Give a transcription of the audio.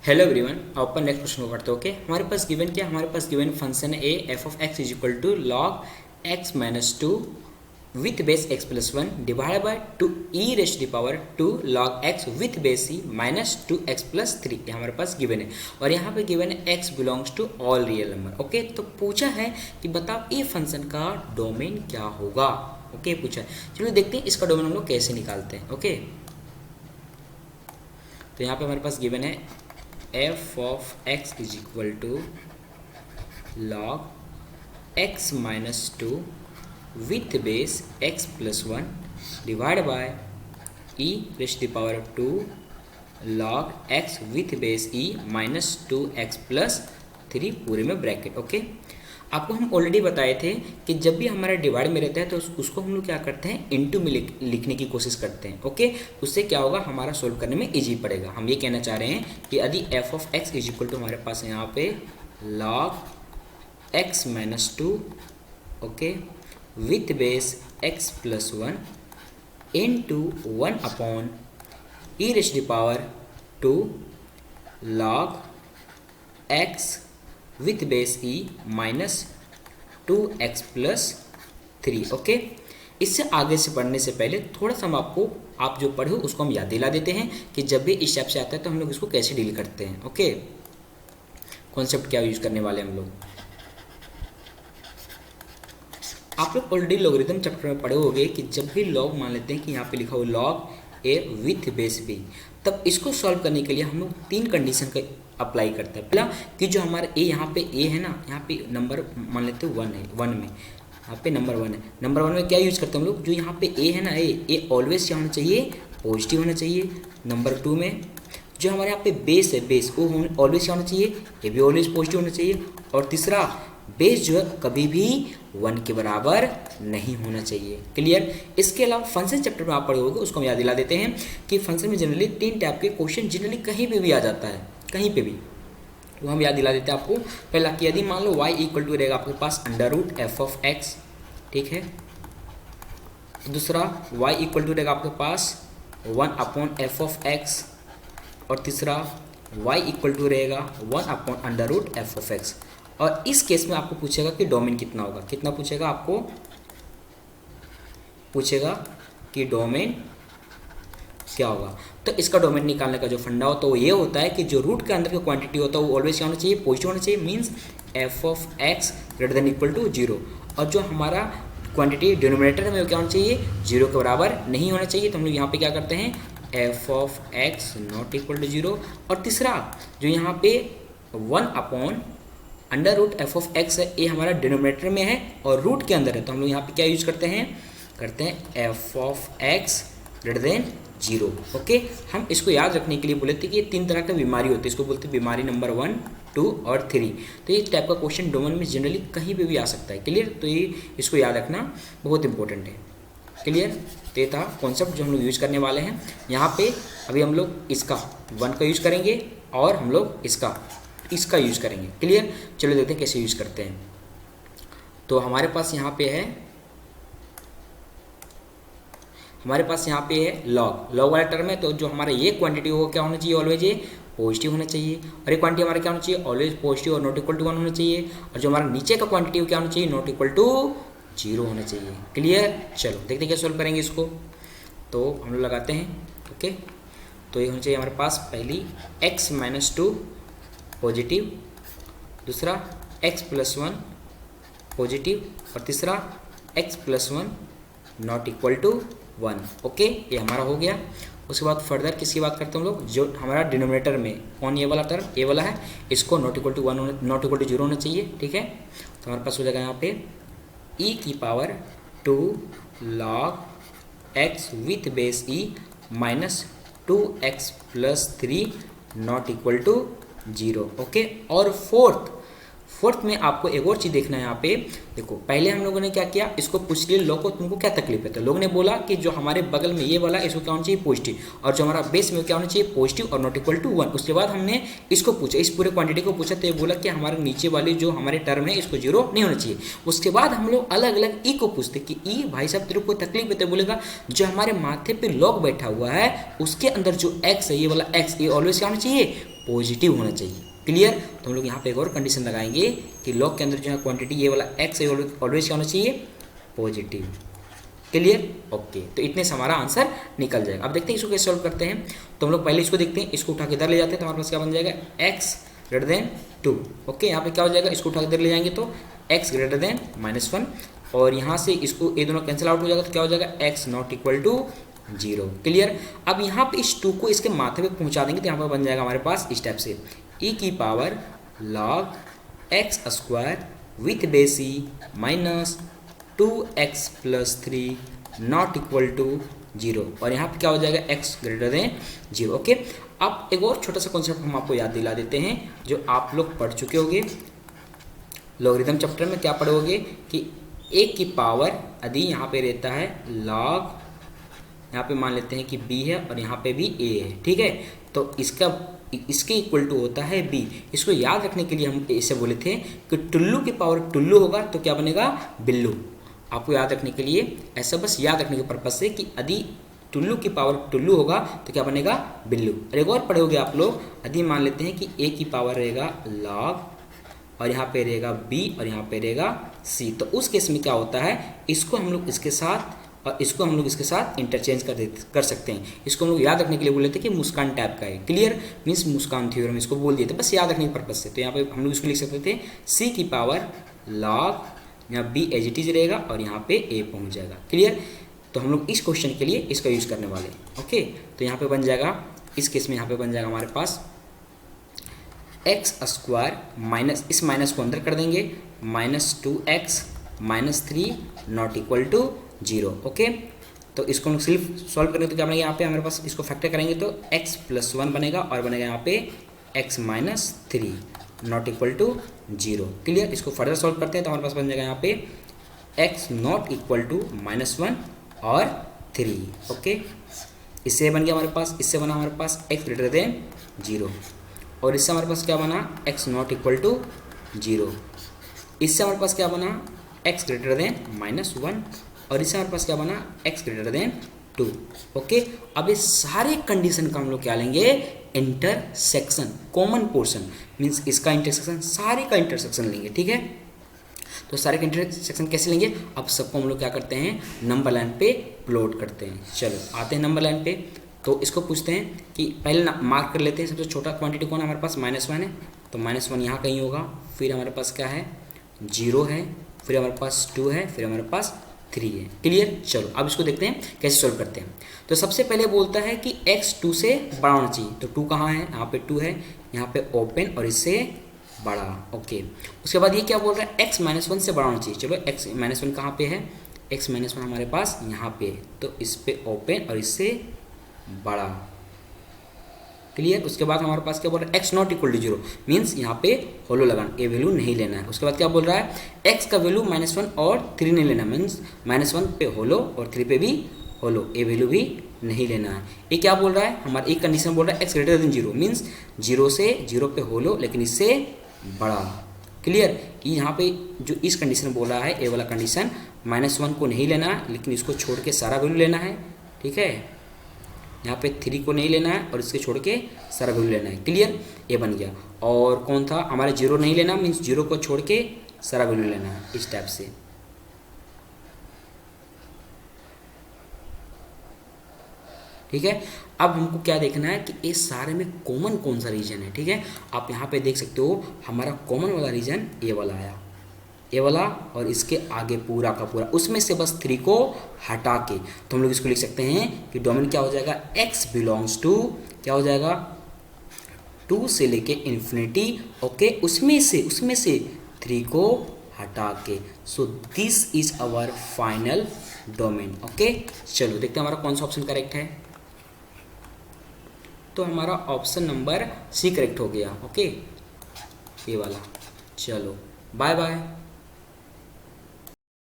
Hello everyone, अपन next question को करते हैं। ओके, हमारे पास गिवन क्या, हमारे पास गिवन फंक्शन है a f of x is equal to log x minus two with base x plus one divide by two e raised the power to log x with base e minus two x plus three. ये हमारे पास given है और यहाँ पे given है x belongs to all real number. Okay, तो पूछा है कि बताओ ये फंक्शन का डोमेन क्या होगा। ओके, पूछा है, चलो देखते हैं इसका डोमेन हम लोग कैसे निकालते हैं। ओके, तो यहाँ पे हमारे पास गिवन है f of x is equal to log x minus two with base x plus one divide by e raised the power to log x with base e minus two x plus three पूरे में bracket. Okay, आपको हम already बताए थे कि जब भी हमारा डिवाइड में रहता है तो उसको हम लोग क्या करते हैं, इनटू में लिखने की कोशिश करते हैं। ओके, उससे क्या होगा, हमारा सोल्व करने में इजी पड़ेगा। हम ये कहना चाह रहे हैं कि यदि f of x is equal to हमारे पास यहाँ पे log x minus two okay with base x plus one into one upon e raised the power to log x with base e minus two x plus three. Okay, इससे आगे से पढ़ने से पहले थोड़ा सा हम आपको, आप जो पढ़े हो उसको हम याद दिला देते हैं कि जब भी इस टाइप से आता है तो हम लोग इसको कैसे डील करते हैं। ओके, कॉन्सेप्ट क्या यूज करने वाले हम लोग, आप लोग ऑलरेडी लॉगरिथम चैप्टर में पढ़े होंगे कि जब भी लॉग मान लेते हैं कि यहाँ पे लिखा हो log a with base b, तब इसको सॉल्व करने के लिए हम लोग तीन कंडीशन का अप्लाई करते हैं। पहला कि जो हमारा ए यहाँ पे ए है ना, यहाँ पे नंबर मान लेते हैं वन है, वन में यहाँ पे नंबर वन है, नंबर वन में क्या यूज़ करते हैं हम लोग, जो यहाँ पे ए है ना, ए ऑलवेज क्या होना चाहिए, पॉजिटिव होना चाहिए। नंबर टू में जो हमारे यहाँ पे बेस है, बेस वो ऑलवेज क्या होना चाहिए, ये भी ऑलवेज पॉजिटिव होना चाहिए। और तीसरा, बेस जो है कभी भी वन के बराबर नहीं होना चाहिए। क्लियर। इसके अलावा फंक्शन चैप्टर में आप पढ़े होंगे, उसको हम याद दिला देते हैं कि फंक्शन में जनरली तीन टाइप के क्वेश्चन जनरली कहीं पे भी आ जाता है, कहीं पे भी, वो हम याद दिला देते हैं आपको। पहला कि यदि मान लो y इक्वल टू रहेगा आपके पास under root f of x, ठीक है। दूसरा y इक्वल टू रहेगा आपके पास one upon f of x, और तीसरा y इक्वल टू रहेगा one upon under root f of x. और इस केस में आपको पूछेगा कि डोमेन कितना होगा, कितना पूछेगा, आपको पूछेगा कि डोमेन क्या होगा। तो इसका डोमेन निकालने का जो फंडा होता है वो ये होता है कि जो रूट के अंदर का क्वांटिटी होता है वो ऑलवेज क्या होना चाहिए, पॉजिटिव होना चाहिए। Means f of x greater than equal to zero, और जो हमारा क्वांटिटी डिनोमिनेटर में क्या होना चाहिए, जीरो के बराबर नहीं होना चाहिए। तो हम लोग यहाँ पे क्या करते हैं, f of x not equal to zero. और तीसरा जो यहाँ पे one upon under root f of x है, ये हमारा डिनोमिनेटर में है और रूट के अंदर है, तो हम लोग यहाँ पे क्या यूज करते हैं f of x greater than zero. Okay, हम इसको याद रखने के लिए बोले थे कि ये तीन तरह का बीमारी होती है, इसको बोलते हैं बीमारी नंबर वन, टू और थ्री। तो इस टाइप का क्वेश्चन डोमेन में जनरली कहीं पे भी आ सकता है। क्लियर। तो ये इसको याद रखना बहुत इंपॉर्टेंट है। क्लियर। तो ये था कॉन्सेप्ट जो हम लोग यूज करने वाले हैं यहाँ पे। अभी हम लोग इसका वन का यूज करेंगे और हम लोग इसका यूज करेंगे। क्लियर। चलो देखते हैं कैसे यूज करते हैं। तो हमारे पास यहाँ पे है लॉग वाला टर्म है, तो जो हमारा ये क्वांटिटी होगा क्या होना चाहिए, ऑलवेज ये पॉजिटिव होना चाहिए। और ये क्वांटिटी हमारा क्या होना चाहिए, ऑलवेज पॉजिटिव और नॉट इक्वल टू वन होना चाहिए। और जो हमारा नीचे का क्वांटिटी क्या होना चाहिए, नॉट इक्वल टू जीरो होना चाहिए। क्लियर। चलो देखते हैं क्या सोल्व करेंगे इसको। तो हम लोग लगाते हैं। ओके, तो ये होना चाहिए हमारे पास पहली एक्स माइनस टू पॉजिटिव, दूसरा एक्स प्लस वन पॉजिटिव, और तीसरा x plus one not equal to one. Okay, ये हमारा हो गया। उसके बाद फर्दर किसकी बात करते हैं हम लोग, जो हमारा डिनोमिनेटर में कौन, ये वाला टर्म ए वाला है, इसको not equal to one, not equal to zero होना चाहिए। ठीक है, तो हमारे पास हो जाएगा यहाँ पे ई की power to log x with base e minus two x plus three not equal to zero. Okay, और फोर्थ में आपको एक और चीज़ देखना है। यहाँ पे देखो, पहले हम लोगों ने क्या किया, इसको पूछ लिया लोग को तुमको क्या तकलीफ है, तो लोग ने बोला कि जो हमारे बगल में ये वाला इसको क्या होना चाहिए, पॉजिटिव, और जो हमारा बेस में क्या होना चाहिए, पॉजिटिव और नॉट इक्वल टू वन। उसके बाद हमने इसको पूछा, इस पूरे क्वांटिटी को पूछा, तो ये बोला कि हमारे नीचे वाली जो हमारे टर्म है इसको जीरो नहीं होना चाहिए। उसके बाद हम लोग अलग अलग ई को पूछते कि ई भाई साहब तेरे को तकलीफ है, तो बोलेगा जो हमारे माथे पे लॉग बैठा हुआ है उसके अंदर जो एक्स है, ये वाला एक्स, ये ऑलवेज क्या होना चाहिए, पॉजिटिव होना चाहिए। क्लियर। तो हम लोग यहाँ पे एक और कंडीशन लगाएंगे कि लॉग के अंदर जो है क्वांटिटी ये वाला एक्स ऑलवेज क्या होना चाहिए, पॉजिटिव। क्लियर। ओके, तो इतने से हमारा आंसर निकल जाएगा। अब देखते हैं इसको कैसे सॉल्व करते हैं। तो हम लोग पहले इसको देखते हैं, इसको उठा के इधर ले जाते हैं तो हमारे पास क्या बन जाएगा, एक्स ग्रेटर देन 2। ओके, यहाँ पे क्या हो जाएगा, इसको उठा के इधर ले जाएंगे तो एक्स ग्रेटर देन -1, और यहाँ से इसको ये दोनों कैंसिल आउट हो जाएगा तो क्या हो जाएगा, x not equal to 0। Clear. अब यहाँ पे इस 2 को इसके माथे पे पहुँचा देंगे तो यहाँ पर बन जाएगा हमारे पास इस टाइप से e की power log x square with base e minus 2x plus 3 not equal to 0, और यहाँ पे क्या हो जाएगा, x ग्रेटर देन 0। ओके, अब एक और छोटा सा कॉन्सेप्ट हम आपको याद दिला देते हैं जो आप लोग पढ़ चुके होंगे लॉगरिथम चैप्टर में। क्या पढ़ोगे कि a की पावर यदि यहाँ पे रहता है log, यहाँ पे मान लेते हैं कि b है और यहाँ पे भी a है, ठीक है, तो इसके इक्वल टू होता है b। इसको याद रखने के लिए हम इसे बोले थे कि टुल्लू की पावर टुल्लू होगा तो क्या बनेगा, बिल्लू। आपको याद रखने के लिए, ऐसा बस याद रखने के पर्पज से कि यदि टुल्लू की पावर टुल्लू होगा तो क्या बनेगा, बिल्लू। और एक और पढ़ोगे आप लोग, यदि मान लेते हैं कि a की पावर रहेगा log और यहाँ पे रहेगा b और यहाँ पे रहेगा c, तो उस केस में क्या होता है, इसको हम लोग इसके साथ और इसको हम लोग इसके साथ इंटरचेंज कर सकते हैं। इसको हम लोग याद रखने के लिए बोले थे कि मुस्कान टाइप का है। क्लियर। मीन्स मुस्कान थ्योरम इसको बोल दिए थे बस याद रखने के पर्पज से। तो यहाँ पे हम लोग इसको लिख सकते थे c की पावर log, यहाँ b एज इट इज रहेगा और यहाँ पे a पहुँच जाएगा। क्लियर। तो हम लोग इस क्वेश्चन के लिए इसका यूज करने वाले हैं। ओके, तो यहाँ पे बन जाएगा, इस केस में यहाँ पे बन जाएगा हमारे पास एक्स स्क्वायर माइनस, इस माइनस को अंदर कर देंगे, -2x -3 not equal to 0। Okay, तो इसको हम सिर्फ सॉल्व करेंगे तो क्या बनेगा, यहाँ पे हमारे पास इसको फैक्टर करेंगे तो x + 1 बनेगा और बनेगा यहाँ पे x - 3 not equal to 0। Clear. इसको फर्दर सॉल्व करते हैं तो हमारे पास बन जाएगा यहाँ पे x नॉट इक्वल टू -1 और 3। ओके, इससे बन गया हमारे पास, इससे बना हमारे पास x ग्रेटर देन 0, और इससे हमारे पास क्या बना, x नॉट इक्वल टू 0। इससे हमारे पास क्या बना, x ग्रेटर देन -1, और इससे हमारे पास क्या बना, x ग्रेटर देन 2। ओके, अब ये सारे कंडीशन का हम लोग क्या लेंगे, इंटरसेक्शन, कॉमन पोर्शन, मीन्स इसका इंटरसेक्शन, सारे का इंटरसेक्शन लेंगे। ठीक है, तो सारे का इंटरसेक्शन कैसे लेंगे, अब सबको हम लोग क्या करते हैं, नंबर लाइन पे प्लॉट करते हैं। चलो आते हैं नंबर लाइन पे। तो इसको पूछते हैं कि पहले मार्क कर लेते हैं, सबसे छोटा क्वांटिटी कौन है हमारे पास, -1 है, तो -1 यहाँ कहीं होगा। फिर हमारे पास क्या है, 0 है, फिर हमारे पास 2 है, फिर हमारे पास 3 है। क्लियर। चलो अब इसको देखते हैं कैसे सॉल्व करते हैं। तो सबसे पहले बोलता है कि x 2 से बड़ा होना चाहिए, तो 2 कहाँ है, यहाँ पे 2 है, यहाँ पे ओपन और इससे बड़ा। ओके, उसके बाद ये क्या बोल रहा है, x -1 से बड़ा होना चाहिए। चलो x -1 कहाँ पे है, x -1 हमारे पास यहाँ पे, तो इस पे ओपन और इससे बड़ा। क्लियर। उसके बाद हमारे पास क्या बोल रहा है, x not equal to 0, means यहाँ पे होलो लगाना, ए वैल्यू नहीं लेना है। उसके बाद क्या बोल रहा है, x का वैल्यू -1 और 3 नहीं लेना, मीन्स -1 पे होलो और 3 पे भी होलो, ए वैल्यू भी नहीं लेना है। ये क्या बोल रहा है, हमारा एक कंडीशन बोल रहा है x ग्रेटर देन 0, मीन्स 0 से 0 पे होलो लेकिन इससे बड़ा। क्लियर। यहाँ पे जो इस कंडीशन बोल रहा है, ए वाला कंडीशन, -1 को नहीं लेना है लेकिन इसको छोड़ के सारा वैल्यू लेना है। ठीक है, यहाँ पे 3 को नहीं लेना है और इसके छोड़ के सारा वैल्यू लेना है। क्लियर, ये बन गया। और कौन था हमारे, 0 नहीं लेना, मीन्स 0 को छोड़ के सारा वैल्यू लेना है, इस टाइप से। ठीक है, अब हमको क्या देखना है कि इस सारे में कॉमन कौन सा रीजन है। ठीक है, आप यहाँ पे देख सकते हो हमारा कॉमन वाला रीजन ए वाला आया, ए वाला, और इसके आगे पूरा का पूरा, उसमें से बस 3 को हटा के तो हम लोग इसको लिख सकते हैं कि डोमेन क्या हो जाएगा, x बिलोंग्स टू, क्या हो जाएगा, 2 से लेके इन्फिनिटी। ओके, उसमें से 3 को हटा के, so this is our final domain. Okay, चलो देखते हैं हमारा कौन सा ऑप्शन करेक्ट है। तो हमारा ऑप्शन नंबर सी करेक्ट हो गया। ओके, ये वाला। चलो बाय बाय।